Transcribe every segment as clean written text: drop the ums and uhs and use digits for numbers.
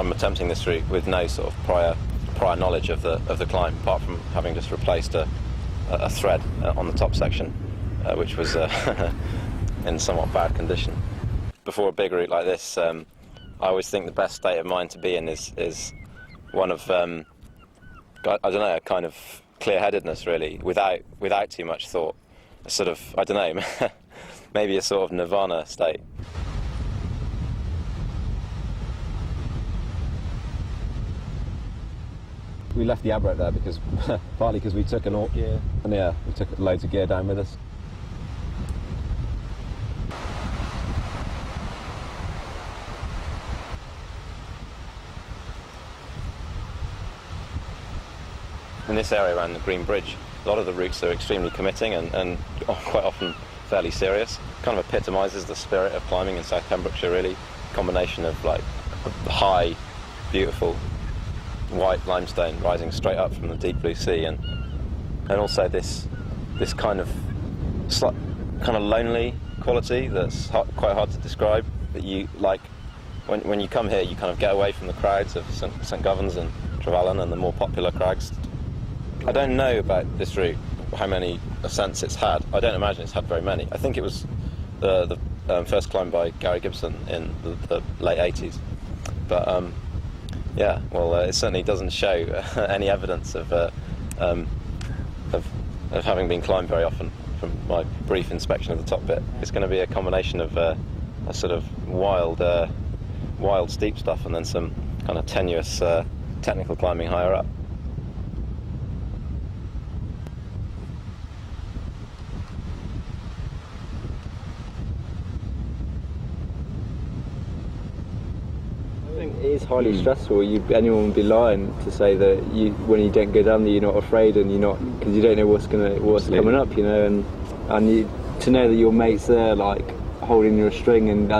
I'm attempting this route with no sort of prior knowledge of the climb, apart from having just replaced a thread on the top section, which was in somewhat bad condition. Before a big route like this, I always think the best state of mind to be in is one of I don't know, a kind of clear-headedness, really, without too much thought. A sort of, I don't know, maybe a sort of nirvana state. We left the Pembroke there because partly because we took we took loads of gear down with us. In this area around the Green Bridge, a lot of the routes are extremely committing and quite often fairly serious. Kind of epitomises the spirit of climbing in South Pembrokeshire, really. Combination of like high, beautiful white limestone rising straight up from the deep blue sea, and also this kind of lonely quality that's quite hard to describe. That you like when you come here, you kind of get away from the crowds of St Govern's and Trevelyan and the more popular crags. I don't know about this route, how many ascents it's had. I don't imagine it's had very many. I think it was the first climb by Gary Gibson in the late 80s. But yeah, well, it certainly doesn't show any evidence of having been climbed very often from my brief inspection of the top bit. It's going to be a combination of a sort of wild steep stuff and then some kind of tenuous technical climbing higher up. It is highly stressful. Anyone would be lying to say that when you don't go down there, you're not afraid, and because you don't know what's coming up, and to know that your mates there, like holding your string and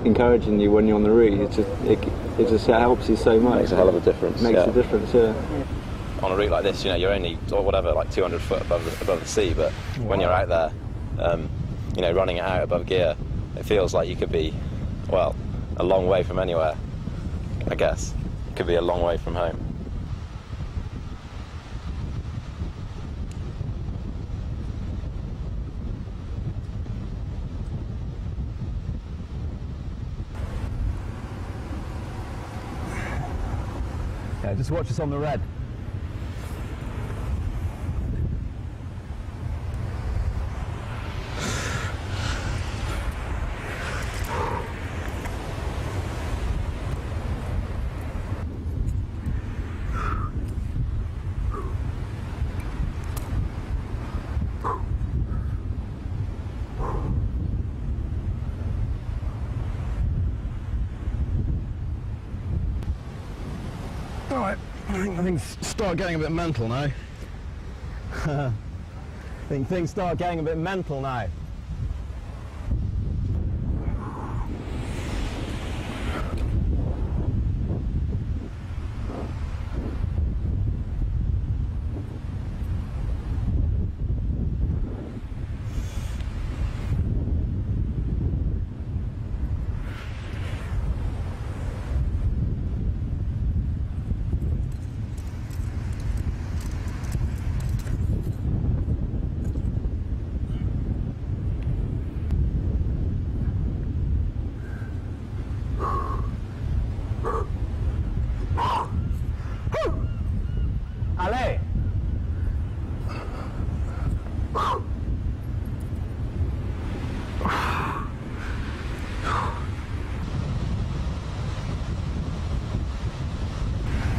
encouraging you when you're on the route, it just helps you so much. Makes a hell of a difference. Makes a difference, yeah. On a route like this, you're only like 200 foot above the sea, but when you're out there, running it out above gear, it feels like you could be, well, a long way from anywhere. I guess it could be a long way from home. Yeah, just watch us on the red. Alright, I think things start getting a bit mental now. I think things start getting a bit mental now. Allez!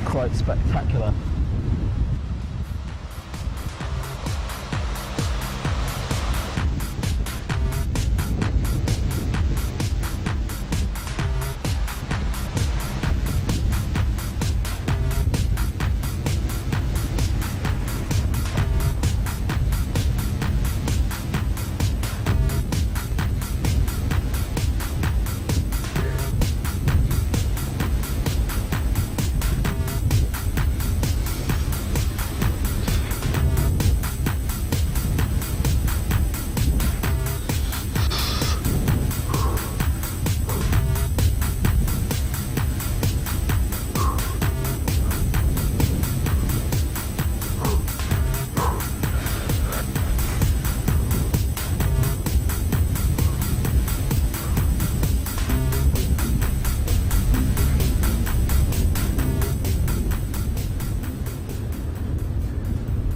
Quite spectacular.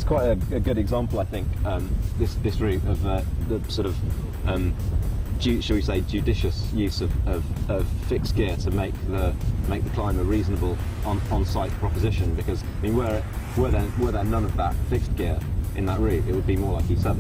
quite a good example, I think, this route of the sort of, shall we say, judicious use of fixed gear to make the climb a reasonable on-site proposition. Because I mean, were there none of that fixed gear in that route, it would be more like E7.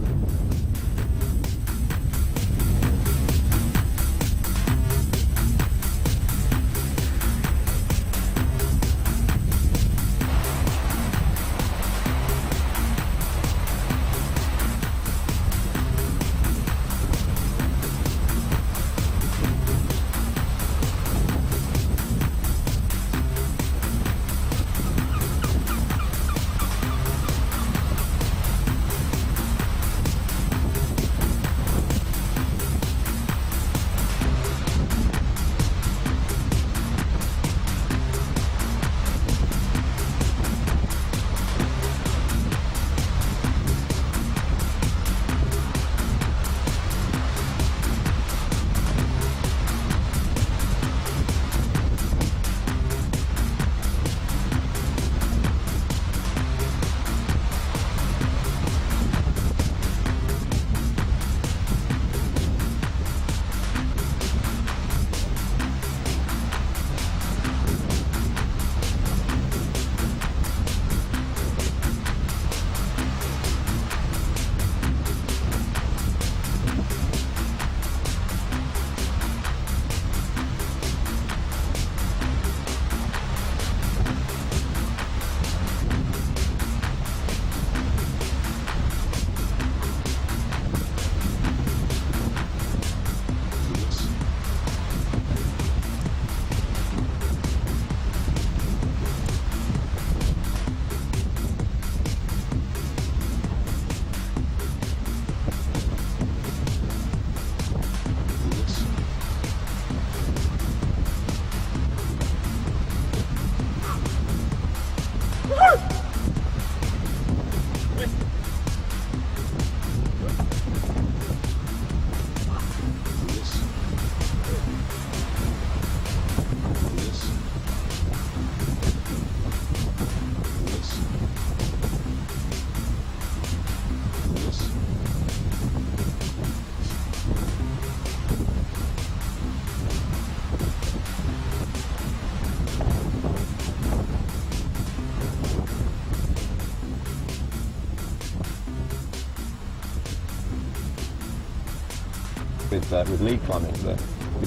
With lead climbing, the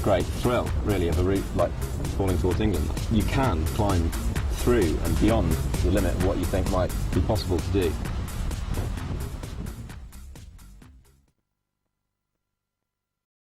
great thrill really of a route like falling towards England, you can climb through and beyond the limit of what you think might be possible to do.